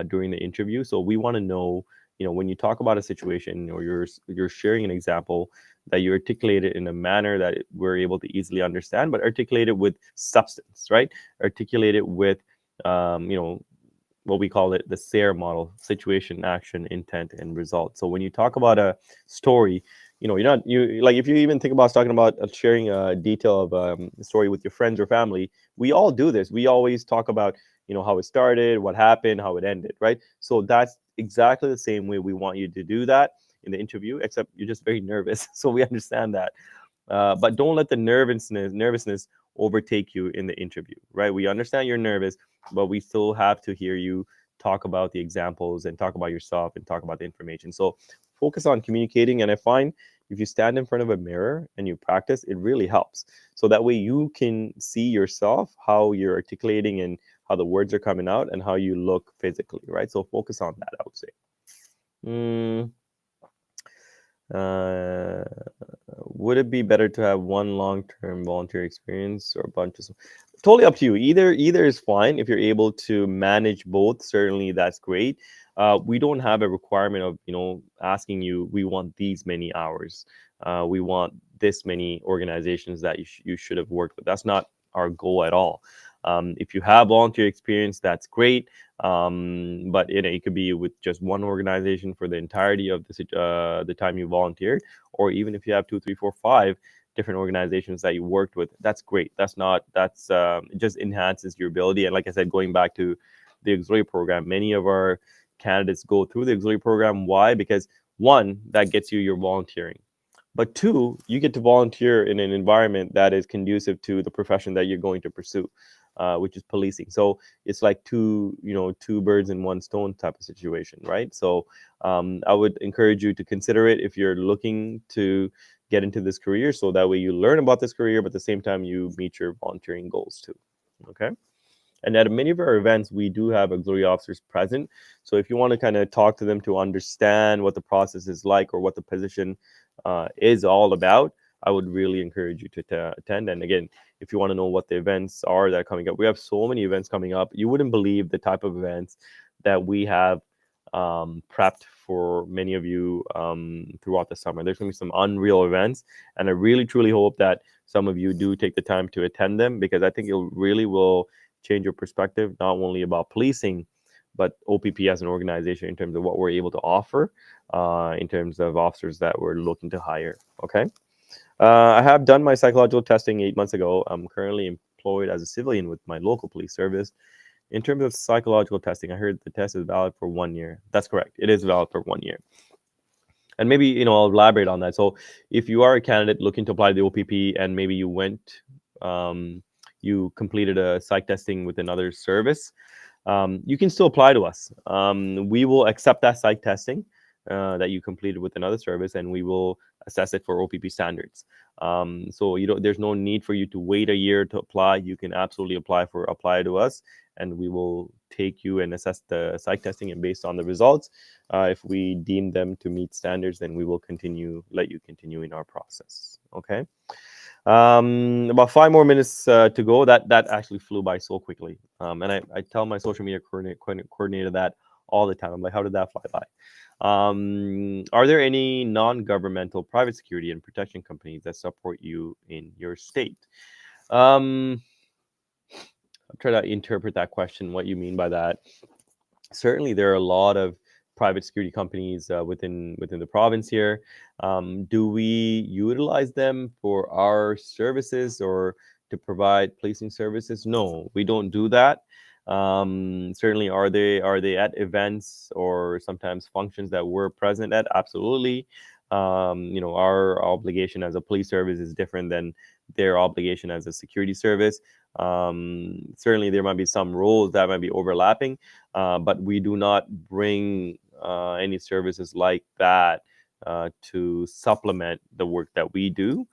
during the interview. So we want to know, when you talk about a situation or you're sharing an example, that you articulate it in a manner that we're able to easily understand, but articulate it with substance, right? Articulate it with, what we call it the SARE model: situation, action, intent, and result. So when you talk about a story, you're not like, if you even think about talking about sharing a detail of a story with your friends or family, we all do this. We always talk about how it started, what happened, how it ended, right? So that's exactly the same way we want you to do that in the interview, except you're just very nervous. So we understand that. But don't let the nervousness overtake you in the interview, right? We understand you're nervous, but we still have to hear you talk about the examples and talk about yourself and talk about the information. So focus on communicating. And I find if you stand in front of a mirror and you practice, it really helps. So that way you can see yourself, how you're articulating and how the words are coming out and how you look physically, right? So focus on that, I would say. Uh, would it be better to have one long-term volunteer experience or a bunch of totally up to you. Either is fine. If you're able to manage both, certainly that's great. We don't have a requirement of asking you, we want these many hours, we want this many organizations that you should have worked with. That's not our goal at all. If you have volunteer experience, that's great. But it could be with just one organization for the entirety of the time you volunteered, or even if you have two, three, four, five different organizations that you worked with, that's great. That's it just enhances your ability. And like I said, going back to the auxiliary program, many of our candidates go through the auxiliary program. Why? Because one, that gets you your volunteering, but two, you get to volunteer in an environment that is conducive to the profession that you're going to pursue, which is policing. So it's like two birds in one stone type of situation, right? So I would encourage you to consider it if you're looking to get into this career, so that way you learn about this career, but at the same time you meet your volunteering goals too. Okay. And at many of our events, we do have auxiliary officers present. So if you want to kind of talk to them to understand what the process is like or what the position is all about, I would really encourage you to attend. And again, if you want to know what the events are that are coming up, we have so many events coming up. You wouldn't believe the type of events that we have prepped for many of you throughout the summer. There's going to be some unreal events, and I really truly hope that some of you do take the time to attend them, because I think it really will change your perspective, not only about policing, but OPP as an organization in terms of what we're able to offer, in terms of officers that we're looking to hire. Okay. I have done my psychological testing 8 months ago. I'm currently employed as a civilian with my local police service. In terms of psychological testing, I heard the test is valid for 1 year. That's correct. It is valid for 1 year. And maybe, I'll elaborate on that. So if you are a candidate looking to apply to the OPP and maybe you completed a psych testing with another service, you can still apply to us. We will accept that psych testing that you completed with another service, and we will assess it for OPP standards. So there's no need for you to wait a year to apply. You can absolutely apply to us, and we will take you and assess the psych testing. And based on the results, if we deem them to meet standards, then we will let you continue in our process. Okay. About 5 more minutes to go. That actually flew by so quickly. And I tell my social media coordinator that all the time. I'm like, how did that fly by? Are there any non-governmental private security and protection companies that support you in your state? I'm trying to interpret that question, what you mean by that. Certainly, there are a lot of private security companies within the province here. Do we utilize them for our services or to provide policing services? No, we don't do that. Certainly, are they at events or sometimes functions that we're present at? Absolutely. Our obligation as a police service is different than their obligation as a security service. Certainly, there might be some roles that might be overlapping, but we do not bring any services like that to supplement the work that we do,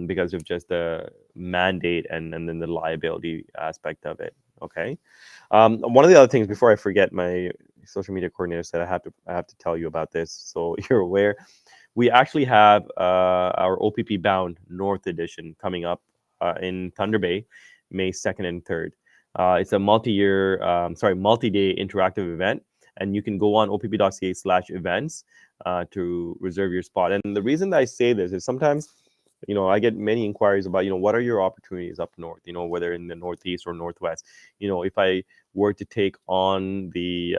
because of just the mandate and then the liability aspect of it. Okay. One of the other things, before I forget, my social media coordinator said I have to tell you about this, so you're aware. We actually have our OPP Bound North Edition coming up in Thunder Bay, May 2nd and 3rd. It's a multi-day interactive event, and you can go on opp.ca/events to reserve your spot. And the reason that I say this is sometimes, I get many inquiries about, what are your opportunities up north, whether in the Northeast or Northwest. If I were to take on the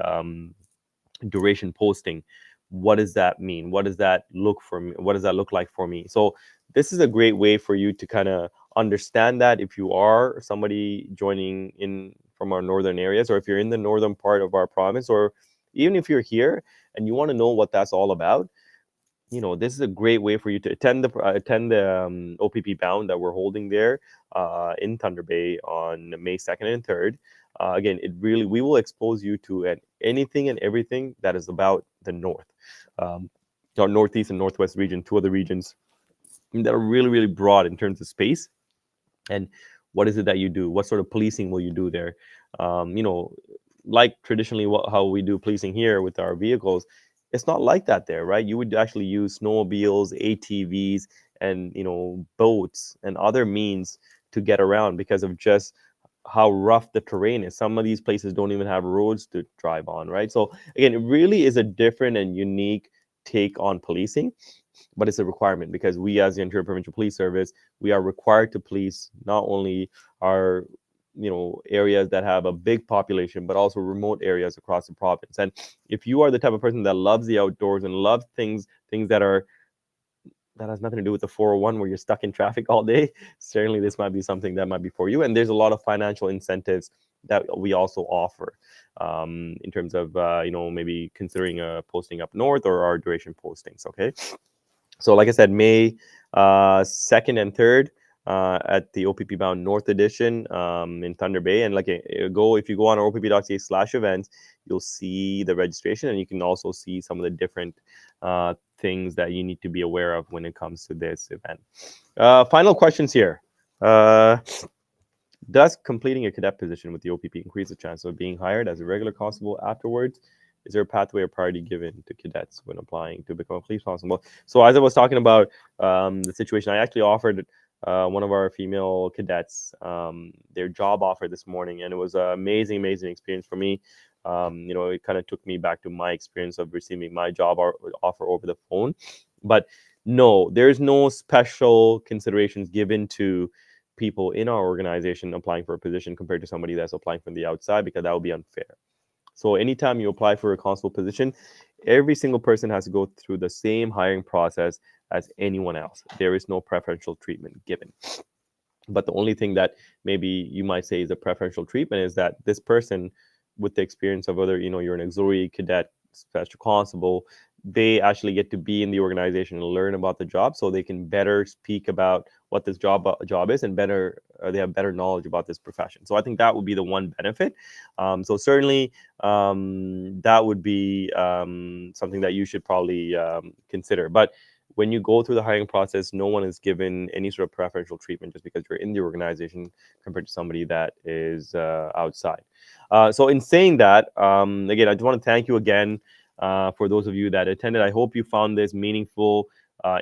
duration posting, what does that mean? What does that look for me? What does that look like for me? So this is a great way for you to kind of understand that if you are somebody joining in from our northern areas, or if you're in the northern part of our province, or even if you're here and you want to know what that's all about, this is a great way for you to attend the OPP Bound that we're holding there in Thunder Bay on May 2nd and 3rd. Again, we will expose you to anything and everything that is about the North, our Northeast and Northwest region, two other regions that are really, really broad in terms of space. And what is it that you do? What sort of policing will you do there? Like traditionally how we do policing here with our vehicles, It's not like that there, right? You would actually use snowmobiles, ATVs, and boats and other means to get around because of just how rough the terrain is. Some of these places don't even have roads to drive on, right? So again, it really is a different and unique take on policing, but it's a requirement because we, as the Ontario Provincial Police Service, we are required to police not only our areas that have a big population, but also remote areas across the province. And if you are the type of person that loves the outdoors and loves things that has nothing to do with the 401 where you're stuck in traffic all day, certainly this might be something that might be for you. And there's a lot of financial incentives that we also offer in terms of maybe considering posting up north or our duration postings. Okay, so like I said, May 2nd and 3rd at the OPP Bound North Edition in Thunder Bay. And if you go on opp.ca/events, you'll see the registration, and you can also see some of the different things that you need to be aware of when it comes to this event. Final questions here. Does completing a cadet position with the OPP increase the chance of being hired as a regular constable afterwards? Is there a pathway or priority given to cadets when applying to become a police constable? So as I was talking about the situation, I actually offered one of our female cadets their job offer this morning, and it was an amazing experience for me. It kind of took me back to my experience of receiving my job offer over the phone. But no, there's no special considerations given to people in our organization applying for a position compared to somebody that's applying from the outside, because that would be unfair. So anytime you apply for a constable position, every single person has to go through the same hiring process as anyone else. There is no preferential treatment given. But the only thing that maybe you might say is a preferential treatment is that this person, with the experience of whether you're an auxiliary cadet, special constable, they actually get to be in the organization and learn about the job, so they can better speak about what this job is, and they have better knowledge about this profession. So I think that would be the one benefit. So certainly that would be something that you should probably consider. But when you go through the hiring process, no one is given any sort of preferential treatment just because you're in the organization compared to somebody that is outside. So in saying that, again, I just want to thank you again for those of you that attended. I hope you found this meaningful,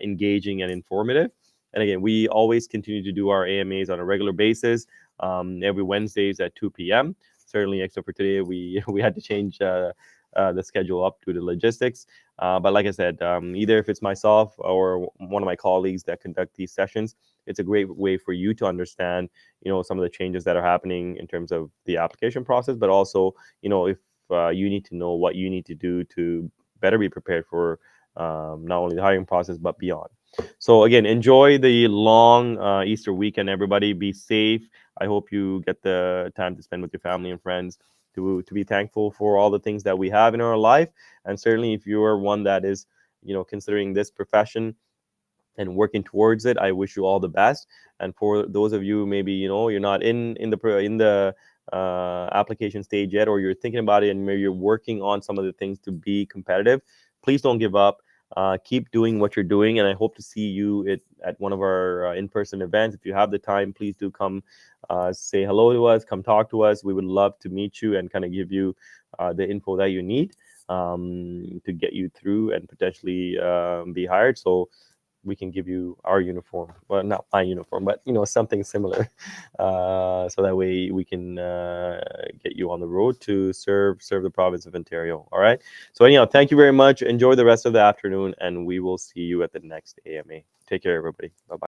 engaging, and informative. And again, we always continue to do our AMAs on a regular basis, every Wednesdays at 2 p.m. Certainly, except for today, we had to change the schedule up due to logistics. But like I said, either if it's myself or one of my colleagues that conduct these sessions, it's a great way for you to understand, some of the changes that are happening in terms of the application process, but also, if you need to know what you need to do to better be prepared for not only the hiring process, but beyond. So again, enjoy the long Easter weekend, everybody. Be safe. I hope you get the time to spend with your family and friends, to be thankful for all the things that we have in our life. And certainly if you are one that is, considering this profession and working towards it, I wish you all the best. And for those of you, maybe you're not in the application stage yet, or you're thinking about it and maybe you're working on some of the things to be competitive, please don't give up. Keep doing what you're doing, and I hope to see you at one of our in-person events. If you have the time, please do come say hello to us, come talk to us. We would love to meet you and kind of give you the info that you need to get you through and potentially be hired. So we can give you our uniform. Well, not my uniform, but something similar, so that way we can get you on the road to serve the province of Ontario. All right. So anyhow, thank you very much. Enjoy the rest of the afternoon, and we will see you at the next AMA. Take care, everybody. Bye bye.